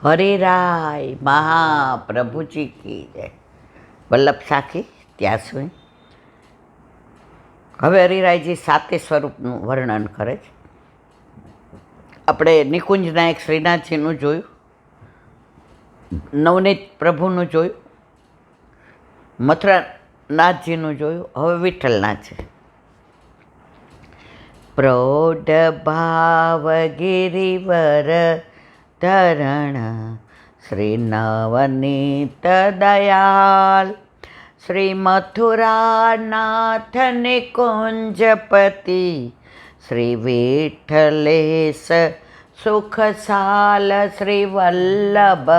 હરિરાય મહાપ્રભુજી કી જય. વલ્લભ સાખી ત્યાં સુધી હવે હરિરાયજી સાતે સ્વરૂપનું વર્ણન કરે છે. આપણે નિકુંજ નાયક શ્રીનાથજીનું જોયું, નવનીત પ્રભુનું જોયું, મથુરાનાથજીનું જોયું, હવે વિઠ્ઠલનાથ છે. પ્રૌઢ ભાવ ગિરિવર ધરણ શ્રી નવનીત દયાલ શ્રી મથુરાનાથ નિકુંજપતિ શ્રી વિઠ્ઠલેશ સુખસાલ શ્રી વલ્લભ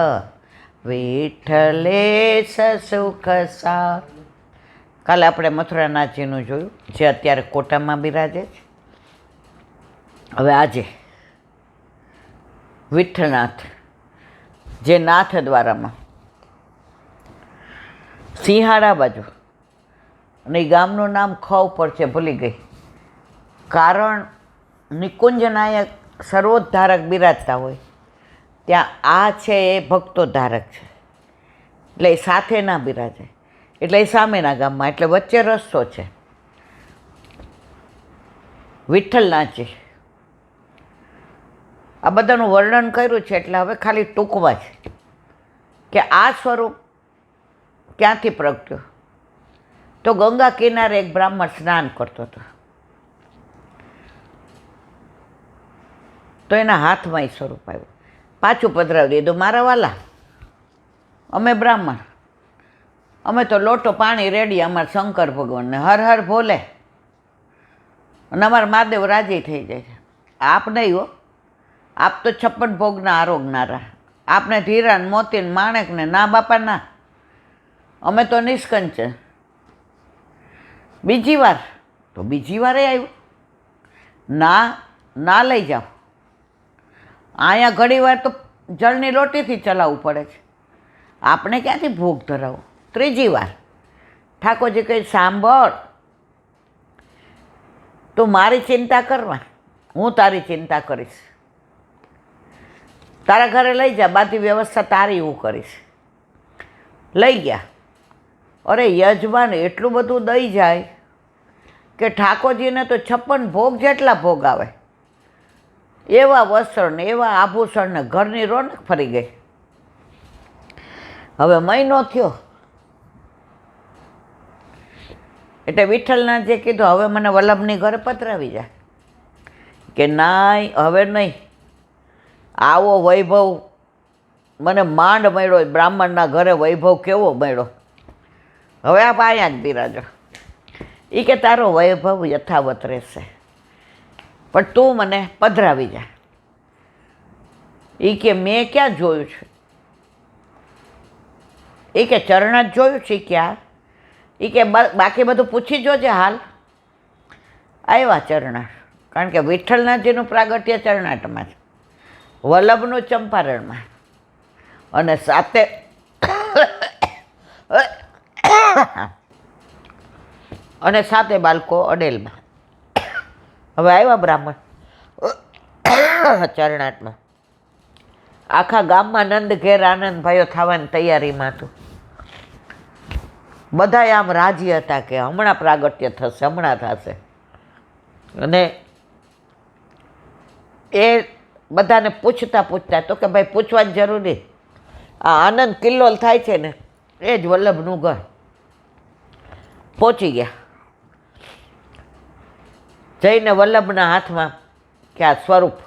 વિઠ્ઠલેશ સુખસાલ. કાલે આપણે મથુરાનાથજીનું જોયું, જે અત્યારે કોટામાં બિરાજે છે. હવે આજે વિઠ્ઠલનાથ, જે નાથ દ્વારામાં સિંહાડા બાજુ, અને એ ગામનું નામ ખ ઉપર છે, ભૂલી ગઈ. કારણ નિકુંજ નાયક સર્વોદ્ધારક બિરાજતા હોય ત્યાં આ છે એ ભક્તો ધારક છે, એટલે એ સાથે ના બિરાજે, એટલે એ સામેના ગામમાં, એટલે વચ્ચે રસ્તો છે. વિઠ્ઠલનાથજી આ બધાનું વર્ણન કર્યું છે, એટલે હવે ખાલી ટૂંકમાં છે કે આ સ્વરૂપ ક્યાંથી પ્રગટ્યો. તો ગંગા કિનારે એક બ્રાહ્મણ સ્નાન કરતો હતો, તો એના હાથમાં એ સ્વરૂપ આવ્યું. પાછું પધરાવી દીધું, મારા વાલા, અમે બ્રાહ્મણ, અમે તો લોટો પાણી રેડી અમારા શંકર ભગવાનને હર હર ભોલે, અને અમારા મહાદેવ રાજી થઈ જાય છે. આપ નહીં હો, આપ તો 56 ભોગના આરોગનારા, આપને ધીરાન મોતીન માણેકને ના બાપા ના, અમે તો નિષ્કંચ. બીજી વાર તો બીજી વારે આવ્યું, ના લઈ જાઓ, અહીંયા ઘણી વાર તો જળની લોટીથી ચલાવવું પડે છે, આપણે ક્યાંથી ભોગ ધરાવો. ત્રીજી વાર ઠાકોરજી કહે, સાંભળ, તું મારી ચિંતા કરવા, હું તારી ચિંતા કરીશ, તારા ઘરે લઈ જા, બધી વ્યવસ્થા તારી હું કરીશ. લઈ ગયા. અરે યજમાન એટલું બધું દઈ જાય કે ઠાકોરજીને તો 56 ભોગ જેટલા ભોગ આવે, એવા વસ્ત્ર ને એવા આભૂષણ ને ઘરની રોનક ફરી ગઈ. હવે મહિનો થયો એટલે વિઠ્ઠલનાથે કીધું, હવે મને વલ્લભની ઘરે પધરાવી જાય. કે નાય, હવે નહીં, આવો વૈભવ મને માંડ મળ્યો, બ્રાહ્મણના ઘરે વૈભવ કેવો મળ્યો, હવે આપ અહીંયા જ બિરાજો. એ કે તારો વૈભવ યથાવત રહેશે, પણ તું મને પધરાવી જા. એ કે મેં ક્યાં જોયું છે? એ કે ચરણાટ જોયું છે. ક્યાં? એ કે બાકી બધું પૂછી જોજે. હાલ આવ્યા ચરણાટ, કારણ કે વિઠ્ઠલનાથજીનું પ્રાગટ્ય ચરણાટમાં છે, વલ્લભનું ચંપારણમાં, અને સાથે બાળકો અડેલમાં. હવે આવ્યા બ્રાહ્મણ ચરણાટમાં. આખા ગામમાં નંદ ઘેર આનંદ ભાઈઓ થવાની તૈયારીમાં હતું. બધા આમ રાજી હતા કે હમણાં પ્રાગટ્ય થશે, હમણાં થશે. અને એ બધાને પૂછતા તો કે ભાઈ પૂછવાની જરૂર નહીં, આ આનંદ કિલ્લોલ થાય છે ને એ જ વલ્લભનું ઘર. પહોંચી ગયા. જઈને વલ્લભના હાથમાં કે આ સ્વરૂપ,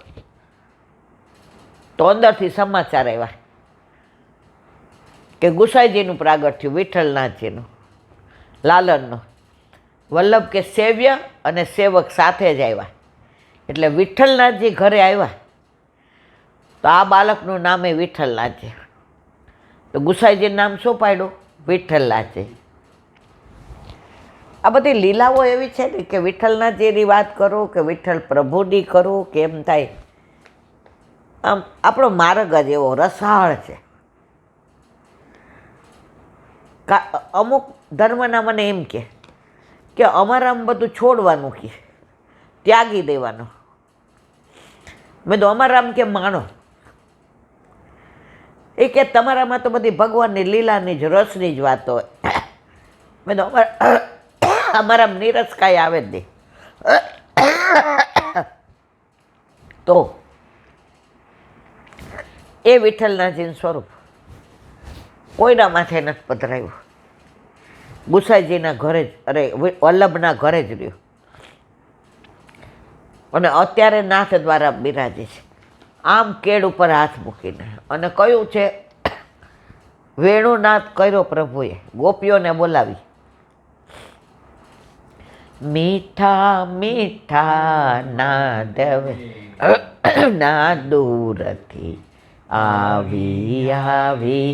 તો અંદરથી સમાચાર આવ્યા કે ગુસાઈજીનું પ્રાગટ થયું, વિઠ્ઠલનાથજીનું, લાલનનું. વલ્લભ કે સેવ્ય અને સેવક સાથે જ આવ્યા. એટલે વિઠ્ઠલનાથજી ઘરે આવ્યા તો આ બાળકનું નામ એ વિઠ્ઠલનાથજી. તો ગુસાઈજીનું નામ શું પાડ્યું? વિઠ્ઠલનાથજી. આ બધી લીલાઓ એવી છે ને કે વિઠ્ઠલનાથજીની વાત કરો કે વિઠ્ઠલ પ્રભુની કરો કે એમ થાય. આમ આપણો માર્ગ જ એવો રસાળ છે. અમુક ધર્મના મને એમ કે અમારે આમ બધું છોડવાનું, કે ત્યાગી દેવાનું. મેં તો અમારા આમ કે માણો, એ કે તમારામાં તો બધી ભગવાનની લીલાની જ રસની જ વાત હોય. મેં તો અમારામાં નીરસ કાંઈ આવે જ નહીં. તો એ વિઠ્ઠલનાથજીનું સ્વરૂપ કોઈના માથે નથી પધરાયું. ગુસાઈજીના ઘરે જ, અરે વલ્લભના ઘરે જ રહ્યું. અને અત્યારે નાથ દ્વારા બિરાજે છે, આમ કેડ ઉપર હાથ મૂકીને. અને કયું છે, વેણુનાથ કર્યો પ્રભુએ, ગોપીઓને બોલાવી. મીઠા મીઠા નાદ ના દૂરથી આવી આવી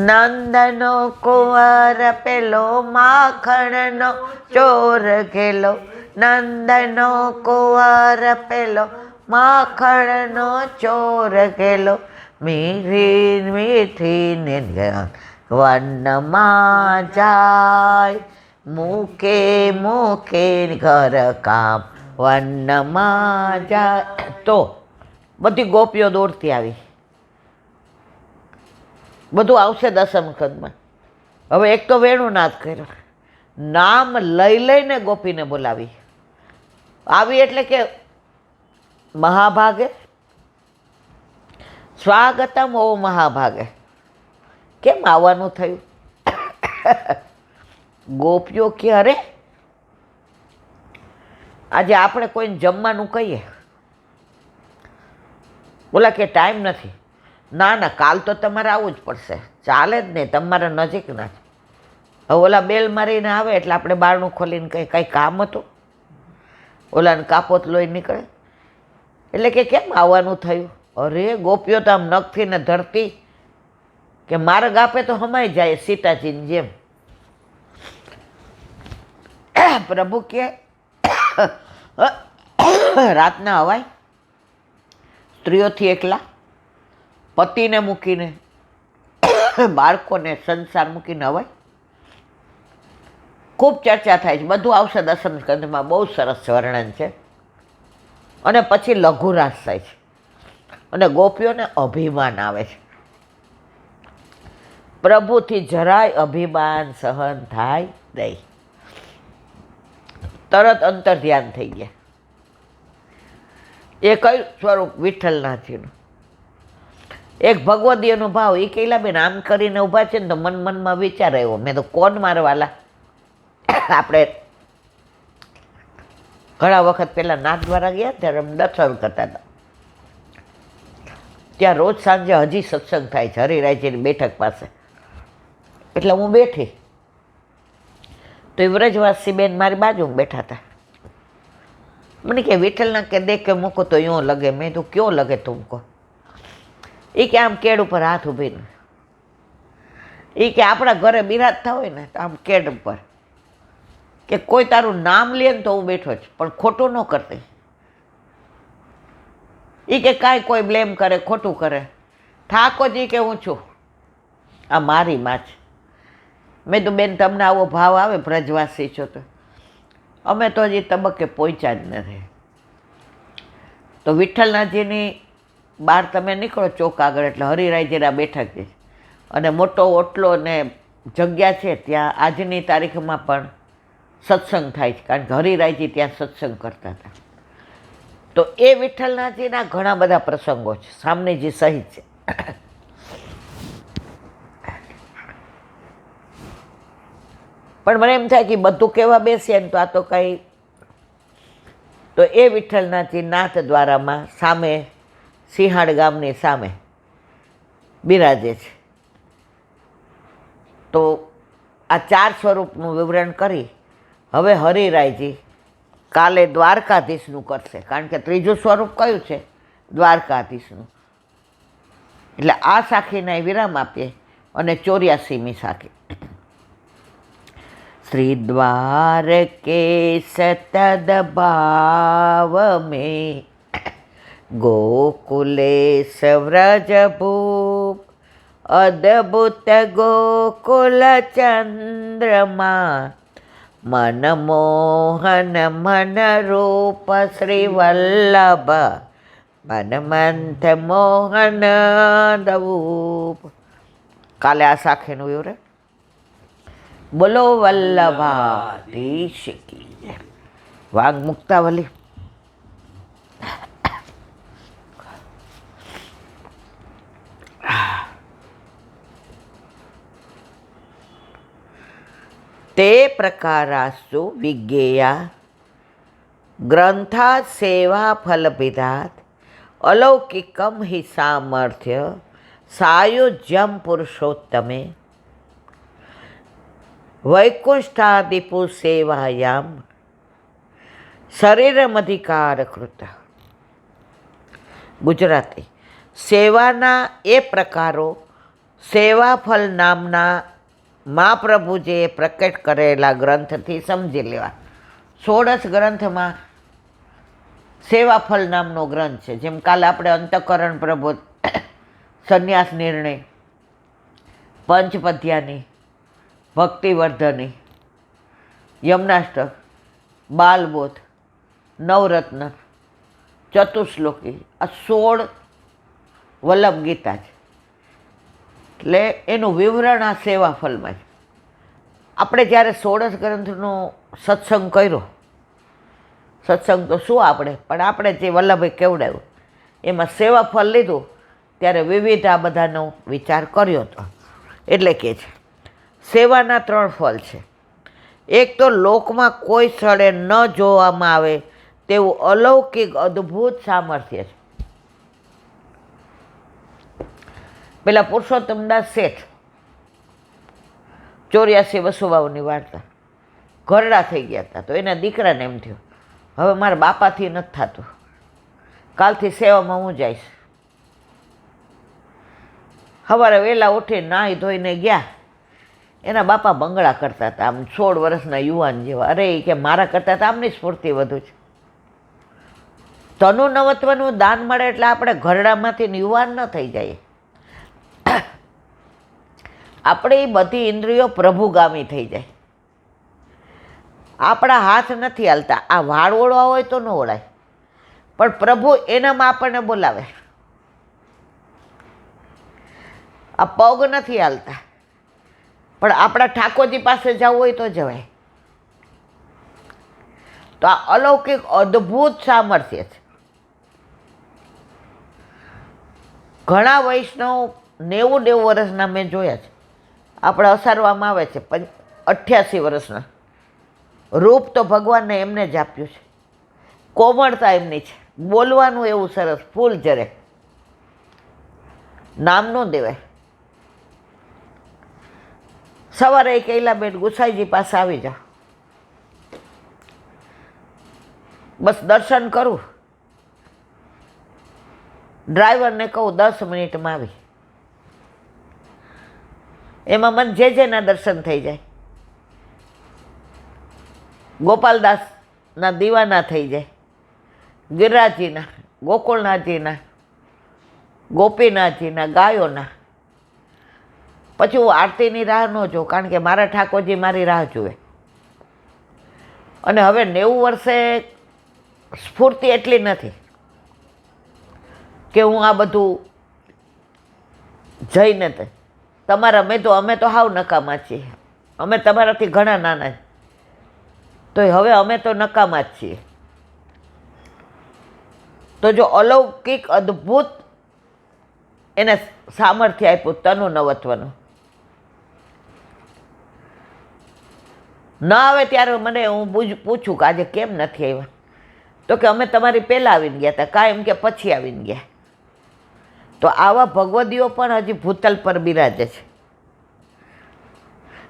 નંદનો કુંવર પેલો માખણનો ચોર ગેલો, નંદનો કુંવર પેલો માખણનો ચોર ગેલો, મીઠી મીઠી ને વનમાં જાય, મૂકે મૂકે ઘર કામ વનમાં જાય. તો બધી ગોપીઓ દોડતી આવી. બધું આવશે દસમ સ્કંદમાં. હવે એક તો વેણુનાથ કર્યો, નામ લઈ લઈને ગોપીને બોલાવી. આવી એટલે કે મહાભાગે સ્વાગતમ ઓ મહાભાગે. કેમ આવવાનું થયું? ગોપીઓ કે અરે આજે આપણે કોઈને જમવાનું કહીએ, બોલા કે ટાઈમ નથી. ના ના, કાલ તો તમારે આવવું જ પડશે, ચાલે જ નહીં, તમારા નજીકના જ. હવે ઓલા બેલ મારીને આવે એટલે આપણે બારણું ખોલીને કંઈ કામ હતું? ઓલાને કાપોત લોહી નીકળે. એટલે કે કેમ આવવાનું થયું? અરે ગોપીઓ તો આમ નખથી ને ધરતી કે માર્ગ આપે તો હમાઈ જાય સીતાજીની જેમ. પ્રભુ કે રાતના અવાય, સ્ત્રીઓથી એકલા, પતિને મૂકીને, બાળકોને, સંસાર મૂકીને અવાય? ખૂબ ચર્ચા થાય છે, બધું આવશે દસમ સ્કંદમાં, બહુ સરસ વર્ણન છે. અને પછી લઘુરાસ થાય છે અને ગોપીઓને અભિમાન આવે છે. પ્રભુથી જરાય અભિમાન સહન થાય નહીં, તરત અંતર ધ્યાન થઈ ગયા. એ કયું સ્વરૂપ? વિઠ્ઠલનાથજીનું. એક ભગવદીયનો ભાવ. એ કહેલા બેન આમ કરીને ઊભા છે ને તો મનમાં વિચાર આવ્યો, મેં તો કોણ મારવાલા. આપણે ઘણા વખત પહેલાં નાથ દ્વારા ગયા ત્યારે અમે દર્શન કરતા હતા. ત્યાં રોજ સાંજે હજી સત્સંગ થાય છે હરિરાયજીની બેઠક પાસે. એટલે હું બેઠી તો એ વ્રજવાસી બેન મારી બાજુમાં બેઠા હતા. મને કે વિઠ્ઠલના કે દેખ કે મૂકો તો યો લગે. મેં તો ક્યો લગે તુમકો? એ કે આમ કેડ ઉપર હાથ ઊભીને. એ કે આપણા ઘરે બિરાજતા હોય ને તો આમ કેડ ઉપર કે કોઈ તારું નામ લે ને તો હું બેઠો જ, પણ ખોટું ન કરતી. એ કે કાંઈ કોઈ બ્લેમ કરે, ખોટું કરે, ઠાકો જ કે હું છું, આ મારી માં છે. મેં તો બેન તમને આવો ભાવ આવે, બ્રજવાસી છો તો? અમે તો હજી તબક્કે પહોંચ્યા જ નથી. તો વિઠ્ઠલનાથજીની બહાર તમે નીકળો ચોક આગળ એટલે હરિરાયજીના બેઠક છે અને મોટો ઓટલો ને જગ્યા છે. ત્યાં આજની તારીખમાં પણ સત્સંગ થાય છે, કારણ કે હરિરાયજી ત્યાં સત્સંગ કરતા હતા. તો એ વિઠ્ઠલનાથજીના ઘણા બધા પ્રસંગો છે, સામનેજી સહિત છે. પણ મને એમ થાય કે બધું કહેવા બેસીએ ને તો આ તો કંઈ. તો એ વિઠ્ઠલનાથજી નાથ દ્વારામાં સામે સિંહાડ ગામની સામે બિરાજે છે. તો આ 4 સ્વરૂપનું વિવરણ કરી હવે હરિરાયજી કાલે દ્વારકાધીશનું કરશે, કારણ કે ત્રીજું સ્વરૂપ કયું છે? દ્વારકાધીશનું. એટલે આ સાખીને વિરામ આપીએ અને 84મી સાખી. શ્રી દ્વારકેશ તદભાવ મેં ગોકુલેશ વ્રજભૂપ અદભુત ગોકુલ ચંદ્રમા મનમોહન મન રૂપ શ્રી વલ્લભ મનમંથ મોહન દવૂપ. કાલે આ સાખીનું એવું રે. બોલો વલ્લભાધીશ કી જય. વાઘ મુક્તાવલી. તે પ્રકારાસ્તુ વિજ્ઞેયા ગ્રંથા સેવા ફલભિદાત અલૌકિકમ હિ સામર્થ્ય સાયુજ્યમ પુરુષોત્તમે વૈકુંષ્ઠાદિપુ સેવાયામ શરીરમધિકારકૃત. ગુજરાતી. સેવાના એ પ્રકારો સેવાફલ નામના મહાપ્રભુજીએ પ્રકટ કરેલા ગ્રંથથી સમજી લેવા. 16 ગ્રંથમાં સેવાફલ નામનો ગ્રંથ છે. જેમ કાલે આપણે અંતઃકરણ પ્રબોધ, સંન્યાસ નિર્ણય, પંચપદ્યાની, ભક્તિવર્ધની, યમનાષ્ટક, બાલબોધ, નવરત્ન, ચતુશ્લોકી, આ 16 વલ્લભ ગીતા છે. એટલે એનું વિવરણ આ સેવાફલમાં છે. આપણે જ્યારે 16 ગ્રંથનો સત્સંગ કર્યો, સત્સંગ તો શું આપણે, પણ આપણે જે વલ્લભે કેવડાવ્યું એમાં સેવાફલ લીધું ત્યારે વિવિધ આ બધાનો વિચાર કર્યો હતો. એટલે કે છે સેવાના 3 ફળ છે. એક તો લોકમાં કોઈ સ્થળે ન જોવામાં આવે તેવું અલૌકિક અદ્ભુત સામર્થ્ય છે. પેલા પુરુષોત્તમદાસ શેઠ 84 વસુબાઓની વાર્તા, ઘરડા થઈ ગયા હતા. તો એના દીકરાને એમ થયું, હવે મારા બાપાથી નથી થતું, કાલથી સેવામાં હું જઈશ. સવારે વહેલા ઉઠીને નાહી ધોઈને ગયા. એના બાપા બંગડા કરતા હતા, આમ 16 વર્ષના યુવાન જેવા. અરે એ કે મારા કરતાં તો આમની સ્ફૂર્તિ વધુ છે. તનુ નવત્વનું દાન મળે એટલે આપણે ઘરડામાંથી યુવાન ન થઈ જાય. આપણી બધી ઇન્દ્રિયો પ્રભુગામી થઈ જાય. આપણા હાથ નથી હાલતા. આ વાળ ઓળવા હોય તો ન ઓળાય, પણ પ્રભુ એનામાં આપણને બોલાવે. આ પગ નથી હાલતા, પણ આપણા ઠાકોરજી પાસે જવું હોય તો જવાય. તો આ અલૌકિક અદ્ભુત સામર્થ્ય છે. ઘણા વૈષ્ણવ 90 વર્ષના મેં જોયા છે. આપણે અસારવામાં આવે છે 88 વર્ષના. રૂપ તો ભગવાનને એમને જ આપ્યું છે, કોમળતા એમની છે, બોલવાનું એવું સરસ, ફૂલ જરે, નામ ન દેવાય. સવારે કૈલાબેન ગુસાઈજી પાસે આવી જાઓ, બસ દર્શન કરું, ડ્રાઈવરને કહું 10 મિનિટમાં આવી. એમાં મને જેના દર્શન થઈ જાય. ગોપાલદાસના દીવાના થઈ જાય, ગિરિરાજજીના, ગોકુળનાથજીના, ગોપીનાથજીના, ગાયોના. પછી હું આરતીની રાહ ન જોઉં, કારણ કે મારા ઠાકોરજી મારી રાહ જુએ. અને હવે 90 વર્ષે સ્ફૂર્તિ એટલી નથી કે હું આ બધું જઈને અમે તો હાવ નકામા છીએ. અમે તમારાથી ઘણા નાના, તો હવે અમે તો નકામા જ છીએ. તો જો અલૌકિક અદ્ભુત એને સામર્થ્ય આપ્યું તનુ નવત્વનું. ન આવે ત્યારે મને હું પૂછું કે આજે કેમ નથી આવ્યા, તો કે અમે તમારી પહેલાં આવીને ગયા હતા, કાંઈ એમ કે પછી આવીને ગયા. તો આવા ભગવદીઓ પણ હજી ભૂતલ પર બિરાજે છે.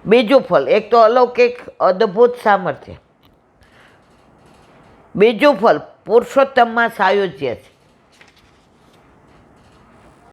બીજું ફળ, એક તો અલૌકિક અદ્ભુત સામર્થ્ય. બીજું ફળ પુરુષોત્તમમાં સાયુજ્ય છે.